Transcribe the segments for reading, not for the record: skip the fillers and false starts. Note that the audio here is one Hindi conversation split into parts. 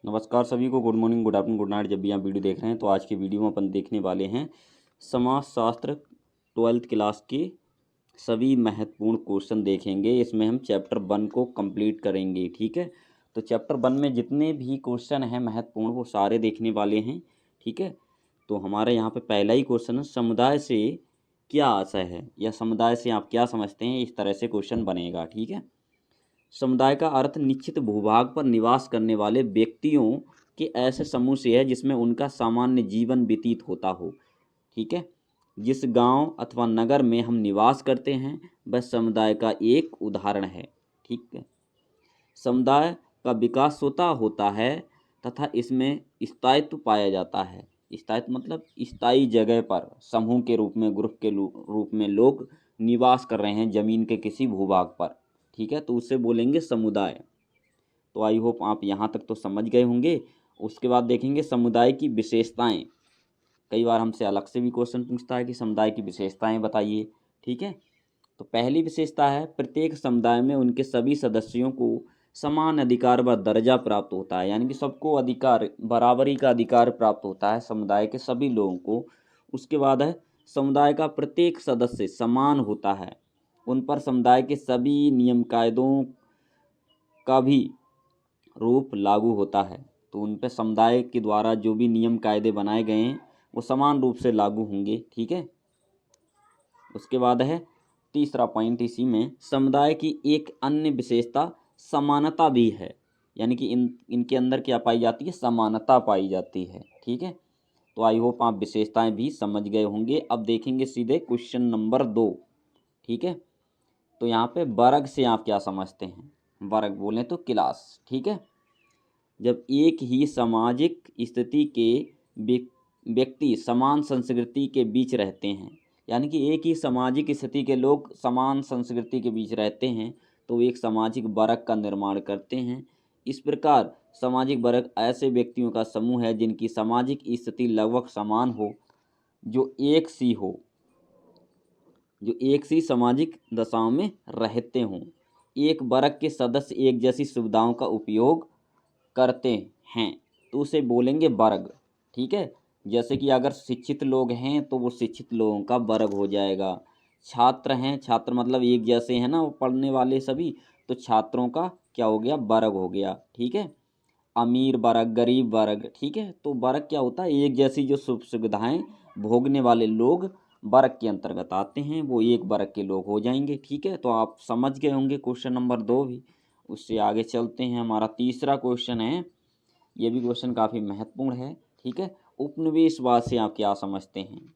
नमस्कार सभी को। Good morning, good afternoon, good night. जब भी आप वीडियो देख रहे हैं तो आज की वीडियो में अपन देखने वाले हैं समाजशास्त्र 12th क्लास के सभी महत्वपूर्ण क्वेश्चन देखेंगे। इसमें हम चैप्टर 1 को कंप्लीट करेंगे। ठीक है, तो चैप्टर 1 में जितने भी क्वेश्चन हैं महत्वपूर्ण वो सारे देखने वाले हैं। ठीक है, तो हमारे यहाँ पे पहला ही क्वेश्चन है, समुदाय से क्या आशय है या समुदाय से आप क्या समझते हैं। इस तरह से क्वेश्चन बनेगा। ठीक है, समुदाय का अर्थ निश्चित भूभाग पर निवास करने वाले व्यक्तियों के ऐसे समूह से है जिसमें उनका सामान्य जीवन व्यतीत होता हो। ठीक है, जिस गांव अथवा नगर में हम निवास करते हैं वह समुदाय का एक उदाहरण है। ठीक है, समुदाय का विकास स्वतः होता है तथा इसमें स्थायित्व पाया जाता है। स्थायित्व मतलब स्थायी जगह पर समूह के रूप में, ग्रुप के रूप में लोग निवास कर रहे हैं जमीन के किसी भूभाग पर। ठीक है, तो उससे बोलेंगे समुदाय। तो आई होप आप यहाँ तक तो समझ गए होंगे। उसके बाद देखेंगे समुदाय की विशेषताएं। कई बार हमसे अलग से भी क्वेश्चन पूछता है कि समुदाय की विशेषताएं बताइए। ठीक है, तो पहली विशेषता है प्रत्येक समुदाय में उनके सभी सदस्यों को समान अधिकार व दर्जा प्राप्त होता है। यानी कि सबको अधिकार, बराबरी का अधिकार प्राप्त होता है समुदाय के सभी लोगों को। उसके बाद है समुदाय का प्रत्येक सदस्य समान होता है, उन पर समुदाय के सभी नियम कायदों का भी रूप लागू होता है। तो उन पर समुदाय के द्वारा जो भी नियम कायदे बनाए गए हैं वो समान रूप से लागू होंगे। ठीक है, उसके बाद है तीसरा पॉइंट इसी में, समुदाय की एक अन्य विशेषता समानता भी है। यानी कि इनके अंदर क्या पाई जाती है, समानता पाई जाती है। ठीक है, तो आई होप आप विशेषताएं भी समझ गए होंगे। अब देखेंगे सीधे क्वेश्चन नंबर 2। ठीक है, तो यहाँ पे वर्ग से आप क्या समझते हैं। वर्ग बोलें तो क्लास। ठीक है, जब एक ही सामाजिक स्थिति के व्यक्ति समान संस्कृति के बीच रहते हैं, यानी कि एक ही सामाजिक स्थिति के लोग समान संस्कृति के बीच रहते हैं तो एक सामाजिक वर्ग का निर्माण करते हैं। इस प्रकार सामाजिक वर्ग ऐसे व्यक्तियों का समूह है जिनकी सामाजिक स्थिति लगभग समान हो, जो एक सी सामाजिक दशाओं में रहते हों। एक वर्ग के सदस्य एक जैसी सुविधाओं का उपयोग करते हैं तो उसे बोलेंगे वर्ग। ठीक है, जैसे कि अगर शिक्षित लोग हैं तो वो शिक्षित लोगों का वर्ग हो जाएगा। छात्र हैं, छात्र मतलब एक जैसे हैं ना वो पढ़ने वाले सभी, तो छात्रों का क्या हो गया, वर्ग हो गया। ठीक है, अमीर वर्ग, गरीब वर्ग। ठीक है, तो वर्ग क्या होता है, एक जैसी जो सुख सुविधाएं भोगने वाले लोग वर्ग के अंतर्गत आते हैं, वो एक वर्ग के लोग हो जाएंगे। ठीक है, तो आप समझ गए होंगे क्वेश्चन नंबर 2 भी। उससे आगे चलते हैं, हमारा तीसरा क्वेश्चन है, ये भी क्वेश्चन काफ़ी महत्वपूर्ण है। ठीक है, उपनिवेशवाद से आप क्या समझते हैं।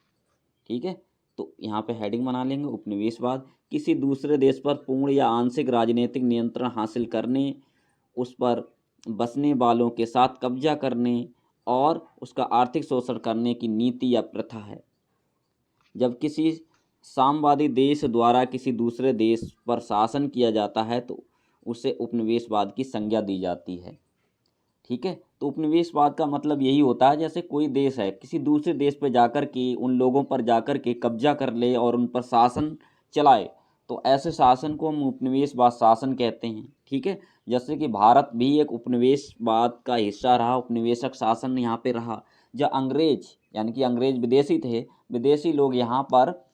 ठीक है, तो यहाँ पे हेडिंग बना लेंगे उपनिवेशवाद, किसी दूसरे देश पर पूर्ण या आंशिक राजनीतिक नियंत्रण हासिल करने, उस पर बसने वालों के साथ कब्जा करने और उसका आर्थिक शोषण करने की नीति या प्रथा है। जब किसी साम्यवादी देश द्वारा किसी दूसरे देश पर शासन किया जाता है तो उसे उपनिवेशवाद की संज्ञा दी जाती है। ठीक है, तो उपनिवेशवाद का मतलब यही होता है जैसे कोई देश है किसी दूसरे देश पर जाकर के उन लोगों पर जाकर के कब्जा कर ले और उन पर शासन चलाए, तो ऐसे शासन को हम उपनिवेशवाद शासन कहते हैं। ठीक है, जैसे कि भारत भी एक उपनिवेशवाद का हिस्सा रहा, उपनिवेशक शासन यहाँ पे रहा। जब अंग्रेज, यानी कि अंग्रेज विदेशी थे, विदेशी लोग यहाँ पर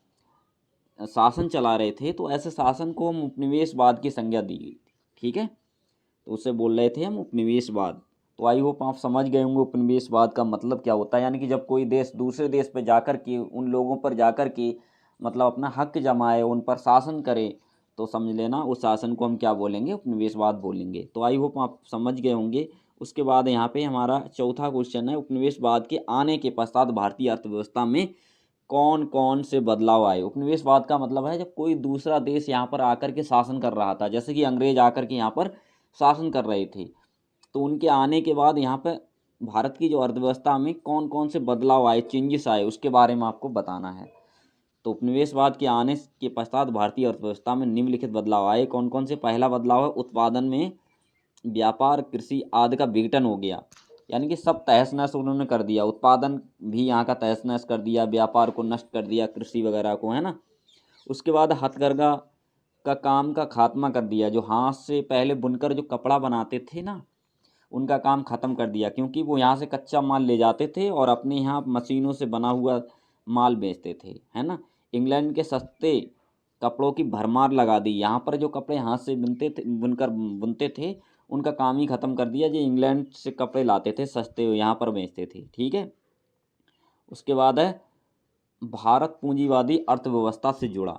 शासन चला रहे थे, तो ऐसे शासन को हम उपनिवेशवाद की संज्ञा दी गई थी। ठीक है, तो उसे बोल रहे थे हम उपनिवेशवाद। तो आई होप आप समझ गए होंगे उपनिवेशवाद का मतलब क्या होता है। यानी कि जब कोई देश दूसरे देश पर जाकर के उन लोगों पर जाकर के मतलब अपना हक जमाए, उन पर शासन करे, तो समझ लेना उस शासन को हम क्या बोलेंगे, उपनिवेशवाद बोलेंगे। तो आई होप आप समझ गए होंगे। उसके बाद यहाँ पे हमारा चौथा क्वेश्चन है, उपनिवेशवाद के आने के पश्चात भारतीय अर्थव्यवस्था में कौन कौन से बदलाव आए। उपनिवेशवाद का मतलब है जब कोई दूसरा देश यहाँ पर आकर के शासन कर रहा था, जैसे कि अंग्रेज आकर के यहाँ पर शासन कर रहे थे, तो उनके आने के बाद यहाँ पर भारत की जो अर्थव्यवस्था में कौन कौन से बदलाव आए, चेंजेस आए, उसके बारे में आपको बताना है। तो उपनिवेशवाद के आने के पश्चात भारतीय अर्थव्यवस्था में निम्नलिखित बदलाव आए। कौन कौन से। पहला बदलाव है उत्पादन में व्यापार, कृषि आदि का विघटन हो गया। यानी कि सब तहस नहस उन्होंने कर दिया, उत्पादन भी यहाँ का तहस नहस कर दिया, व्यापार को नष्ट कर दिया, कृषि वगैरह को, है ना। उसके बाद हथकरघा का काम का खात्मा कर दिया। जो हाथ से पहले बुनकर जो कपड़ा बनाते थे ना, उनका काम ख़त्म कर दिया, क्योंकि वो यहाँ से कच्चा माल ले जाते थे और अपने यहाँ मशीनों से बना हुआ माल बेचते थे, है ना। इंग्लैंड के सस्ते कपड़ों की भरमार लगा दी। यहाँ पर जो कपड़े हाथ से बुनते थे, उनका काम ही ख़त्म कर दिया। जो इंग्लैंड से कपड़े लाते थे सस्ते, यहाँ पर बेचते थे, ठीक है। उसके बाद है भारत पूंजीवादी अर्थव्यवस्था से जुड़ा,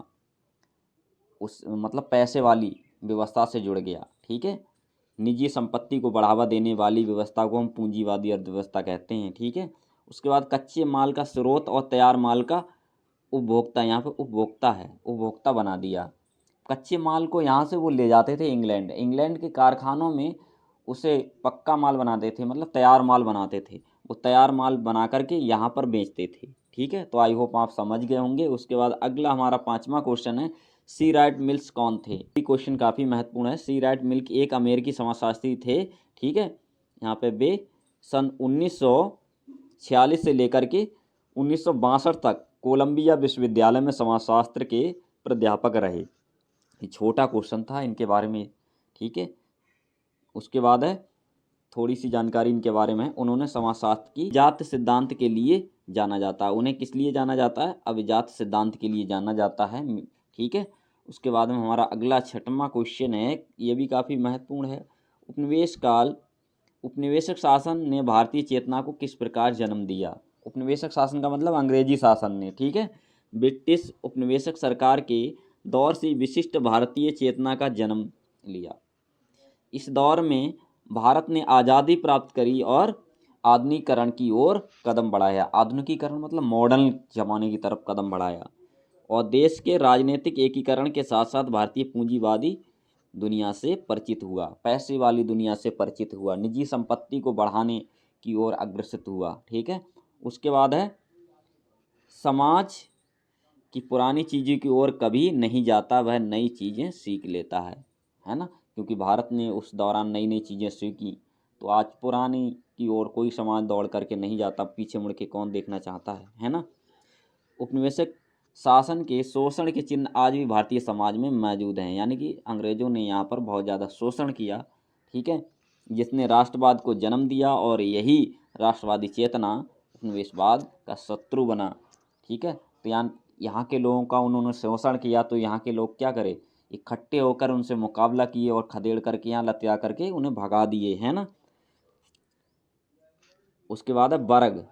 उस मतलब पैसे वाली व्यवस्था से जुड़ गया, ठीक है। निजी संपत्ति को बढ़ावा देने वाली व्यवस्था को हम पूंजीवादी अर्थव्यवस्था कहते हैं, ठीक है। उसके बाद कच्चे माल का स्रोत और तैयार माल का उपभोक्ता, यहाँ पे उपभोक्ता है, उपभोक्ता बना दिया। कच्चे माल को यहाँ से वो ले जाते थे इंग्लैंड के कारखानों में, उसे पक्का माल बनाते थे, मतलब तैयार माल बनाते थे। वो तैयार माल बना करके यहाँ पर बेचते थे, ठीक है। तो आई होप आप समझ गए होंगे। उसके बाद अगला हमारा 5वां क्वेश्चन है, सी राइट मिल्स कौन थे। ये क्वेश्चन काफ़ी महत्वपूर्ण है। सी राइट मिल्स एक अमेरिकी समाजशास्त्री थे, ठीक है। यहाँ पे वे सन 1946 से लेकर के 1962 तक कोलंबिया विश्वविद्यालय में समाजशास्त्र के प्राध्यापक रहे। ये छोटा क्वेश्चन था इनके बारे में, ठीक है। उसके बाद है थोड़ी सी जानकारी इनके बारे में। उन्होंने समाजशास्त्र की जात सिद्धांत के लिए जाना जाता है। उन्हें किस लिए जाना जाता है? अभिजात सिद्धांत के लिए जाना जाता है, ठीक है। उसके बाद में हमारा अगला 6वां क्वेश्चन है, ये भी काफ़ी महत्वपूर्ण है। उपनिवेशक शासन ने भारतीय चेतना को किस प्रकार जन्म दिया? उपनिवेशक शासन का मतलब अंग्रेजी शासन ने, ठीक है। ब्रिटिश उपनिवेशक सरकार के दौर से विशिष्ट भारतीय चेतना का जन्म लिया। इस दौर में भारत ने आज़ादी प्राप्त करी और आधुनिकीकरण की ओर कदम बढ़ाया। आधुनिकीकरण मतलब मॉडर्न जमाने की तरफ कदम बढ़ाया। और देश के राजनीतिक एकीकरण के साथ साथ भारतीय पूंजीवादी दुनिया से परिचित हुआ, पैसे वाली दुनिया से परिचित हुआ, निजी संपत्ति को बढ़ाने की ओर अग्रसित हुआ, ठीक है। उसके बाद है समाज की पुरानी चीज़ों की ओर कभी नहीं जाता, वह नई चीज़ें सीख लेता है ना। क्योंकि भारत ने उस दौरान नई नई चीज़ें सीखी, तो आज पुरानी की ओर कोई समाज दौड़ करके नहीं जाता, पीछे मुड़ के कौन देखना चाहता है ना। उपनिवेशक शासन के शोषण के चिन्ह आज भी भारतीय समाज में मौजूद हैं, यानी कि अंग्रेज़ों ने यहाँ पर बहुत ज़्यादा शोषण किया, ठीक है, जिसने राष्ट्रवाद को जन्म दिया। और यही राष्ट्रवादी चेतना उपनिवेशवाद का शत्रु बना, ठीक है। तो यहाँ के लोगों का उन्होंने शोषण किया, तो यहाँ के लोग क्या करें, इकट्ठे होकर उनसे मुकाबला किए और खदेड़ करके यहाँ लत्या करके उन्हें भगा दिए, है ना। उसके बाद है वर्ग।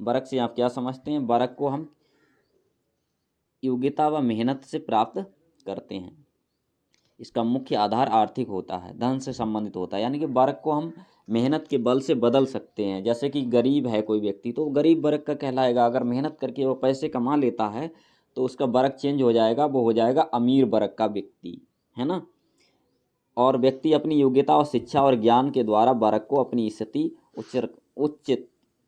वर्ग से आप क्या समझते हैं? वर्ग को हम योग्यता व मेहनत से प्राप्त करते हैं। इसका मुख्य आधार आर्थिक होता है, धन से संबंधित होता है, यानी कि वर्ग को हम मेहनत के बल से बदल सकते हैं। जैसे कि गरीब है कोई व्यक्ति, तो गरीब वर्ग का कहलाएगा। अगर मेहनत करके वो पैसे कमा लेता है तो उसका वर्ग चेंज हो जाएगा, वो हो जाएगा अमीर वर्ग का व्यक्ति, है ना। और व्यक्ति अपनी योग्यता और शिक्षा और ज्ञान के द्वारा वर्ग को अपनी स्थिति उच्च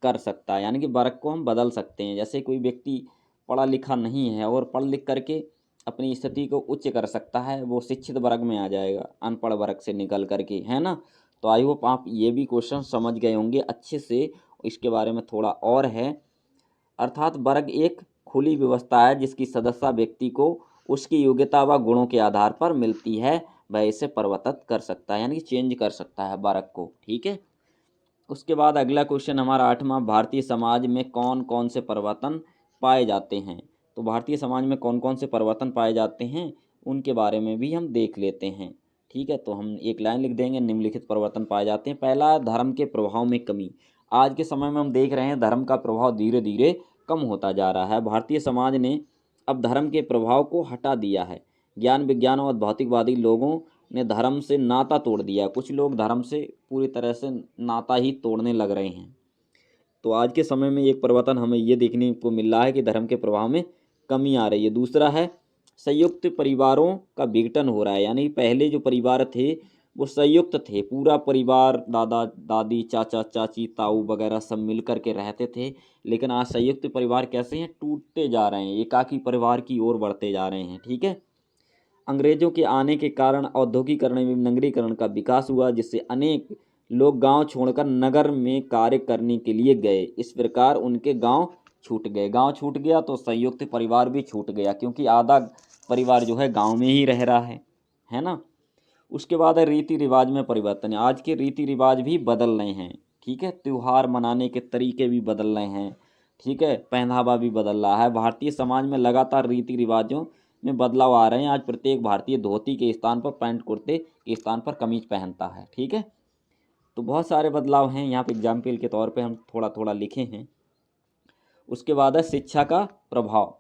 कर सकता है, यानी कि वर्ग को हम बदल सकते हैं। जैसे कोई व्यक्ति पढ़ा लिखा नहीं है और पढ़ लिख करके अपनी स्थिति को उच्च कर सकता है, वो शिक्षित वर्ग में आ जाएगा, अनपढ़ वर्ग से निकल करके, है ना। तो आई होप आप ये भी क्वेश्चन समझ गए होंगे अच्छे से। इसके बारे में थोड़ा और है, अर्थात वर्ग एक खुली व्यवस्था है जिसकी सदस्यता व्यक्ति को उसकी योग्यता व गुणों के आधार पर मिलती है। वह इसे परिवर्तित कर सकता है, यानी कि चेंज कर सकता है वर्ग को, ठीक है। उसके बाद अगला क्वेश्चन हमारा 8वां, भारतीय समाज में कौन कौन से परिवर्तन पाए जाते हैं। तो भारतीय समाज में कौन कौन से परिवर्तन पाए जाते हैं, उनके बारे में भी हम देख लेते हैं, ठीक है। तो हम एक लाइन लिख देंगे, निम्नलिखित परिवर्तन पाए जाते हैं। पहला, धर्म के प्रभाव में कमी। आज के समय में हम देख रहे हैं धर्म का प्रभाव धीरे धीरे कम होता जा रहा है। भारतीय समाज ने अब धर्म के प्रभाव को हटा दिया है। ज्ञान विज्ञान और भौतिकवादी लोगों ने धर्म से नाता तोड़ दिया। कुछ लोग धर्म से पूरी तरह से नाता ही तोड़ने लग रहे हैं। तो आज के समय में एक परिवर्तन हमें ये देखने को मिल रहा है कि धर्म के प्रभाव में कमी आ रही है। दूसरा है संयुक्त परिवारों का विघटन हो रहा है, यानी पहले जो परिवार थे वो संयुक्त थे, पूरा परिवार दादा दादी चाचा चाची ताऊ वगैरह सब मिल कर के रहते थे। लेकिन आज संयुक्त परिवार कैसे हैं, टूटते जा रहे हैं, एकाकी परिवार की ओर बढ़ते जा रहे हैं, ठीक है। अंग्रेजों के आने के कारण औद्योगिकरण एवं नगरीकरण का विकास हुआ, जिससे अनेक लोग गांव छोड़कर नगर में कार्य करने के लिए गए। इस प्रकार उनके गांव छूट गए। गांव छूट गया तो संयुक्त परिवार भी छूट गया, क्योंकि आधा परिवार जो है गांव में ही रह रहा है ना। उसके बाद है रीति रिवाज में परिवर्तन। आज के रीति रिवाज भी बदल रहे हैं, ठीक है। त्यौहार मनाने के तरीके भी बदल रहे हैं, ठीक है। पहनावा भी बदल रहा है। भारतीय समाज में लगातार रीति रिवाजों में बदलाव आ रहे हैं। आज प्रत्येक भारतीय धोती के स्थान पर पैंट कुर्ते के स्थान पर कमीज पहनता है, ठीक है। तो बहुत सारे बदलाव हैं, यहाँ पे एग्जाम्पल के तौर पे हम थोड़ा थोड़ा लिखे हैं। उसके बाद है शिक्षा का प्रभाव।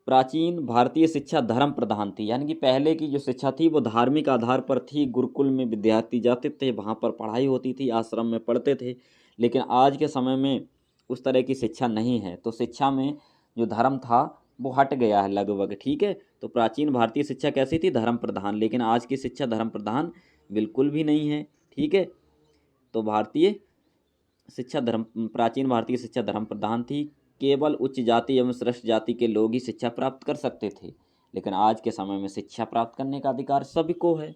प्राचीन भारतीय शिक्षा धर्म प्रधान थी, यानी कि पहले की जो शिक्षा थी वो धार्मिक आधार पर थी। गुरुकुल में विद्यार्थी जाते थे, वहाँ पर पढ़ाई होती थी, आश्रम में पढ़ते थे। लेकिन आज के समय में उस तरह की शिक्षा नहीं है, तो शिक्षा में जो धर्म था वो हट गया है लगभग, ठीक है। तो प्राचीन भारतीय शिक्षा कैसी थी? धर्म प्रधान। लेकिन आज की शिक्षा धर्म प्रधान बिल्कुल भी नहीं है, ठीक है। तो प्राचीन भारतीय शिक्षा धर्म प्रधान थी। केवल उच्च जाति एवं श्रेष्ठ जाति के लोग ही शिक्षा प्राप्त कर सकते थे। लेकिन आज के समय में शिक्षा प्राप्त करने का अधिकार सभी को है,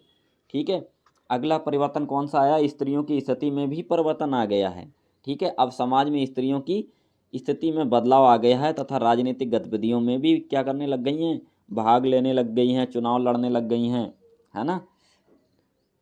ठीक है। अगला परिवर्तन कौन सा आया? स्त्रियों की स्थिति में भी परिवर्तन आ गया है, ठीक है। अब समाज में स्त्रियों की स्थिति में बदलाव आ गया है तथा राजनीतिक गतिविधियों में भी क्या करने लग गई हैं? भाग लेने लग गई हैं, चुनाव लड़ने लग गई हैं, है ना।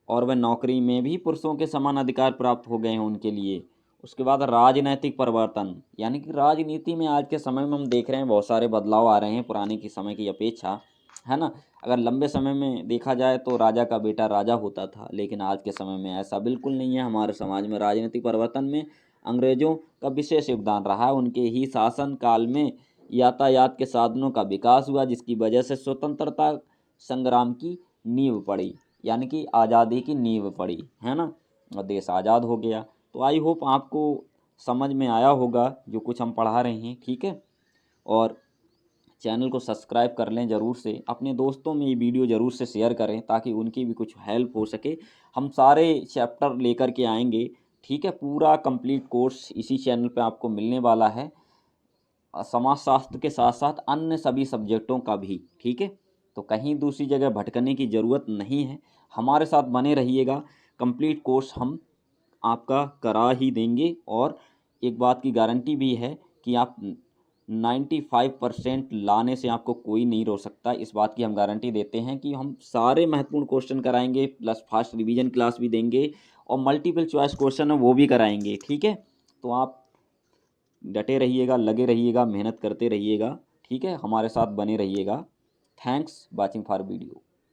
और वह नौकरी में भी पुरुषों के समान अधिकार प्राप्त हो गए हैं उनके लिए। उसके बाद राजनैतिक परिवर्तन, यानी कि राजनीति में आज के समय में हम देख रहे हैं बहुत सारे बदलाव आ रहे हैं पुराने की समय की अपेक्षा, है ना। अगर लंबे समय में देखा जाए तो राजा का बेटा राजा होता था, लेकिन आज के समय में ऐसा बिल्कुल नहीं है। हमारे समाज में राजनीतिक परिवर्तन में अंग्रेजों का विशेष योगदान रहा है। उनके ही शासन काल में यातायात के साधनों का विकास हुआ, जिसकी वजह से स्वतंत्रता संग्राम की नींव पड़ी, यानी कि आज़ादी की नींव पड़ी, है ना, और देश आज़ाद हो गया। तो आई होप आपको समझ में आया होगा जो कुछ हम पढ़ा रहे हैं, ठीक है। और चैनल को सब्सक्राइब कर लें ज़रूर से, अपने दोस्तों में ये वीडियो ज़रूर से शेयर करें ताकि उनकी भी कुछ हेल्प हो सके। हम सारे चैप्टर लेकर के आएंगे, ठीक है। पूरा कंप्लीट कोर्स इसी चैनल पे आपको मिलने वाला है, समाजशास्त्र के साथ साथ अन्य सभी सब्जेक्टों का भी, ठीक है। तो कहीं दूसरी जगह भटकने की ज़रूरत नहीं है, हमारे साथ बने रहिएगा। कंप्लीट कोर्स हम आपका करा ही देंगे, और एक बात की गारंटी भी है कि आप 95% लाने से आपको कोई नहीं रोक सकता। इस बात की हम गारंटी देते हैं कि हम सारे महत्वपूर्ण क्वेश्चन कराएंगे, प्लस फास्ट रिवीजन क्लास भी देंगे, और मल्टीपल चॉइस क्वेश्चन है वो भी कराएंगे, ठीक है। तो आप डटे रहिएगा, लगे रहिएगा, मेहनत करते रहिएगा, ठीक है। हमारे साथ बने रहिएगा। Thanks watching for video.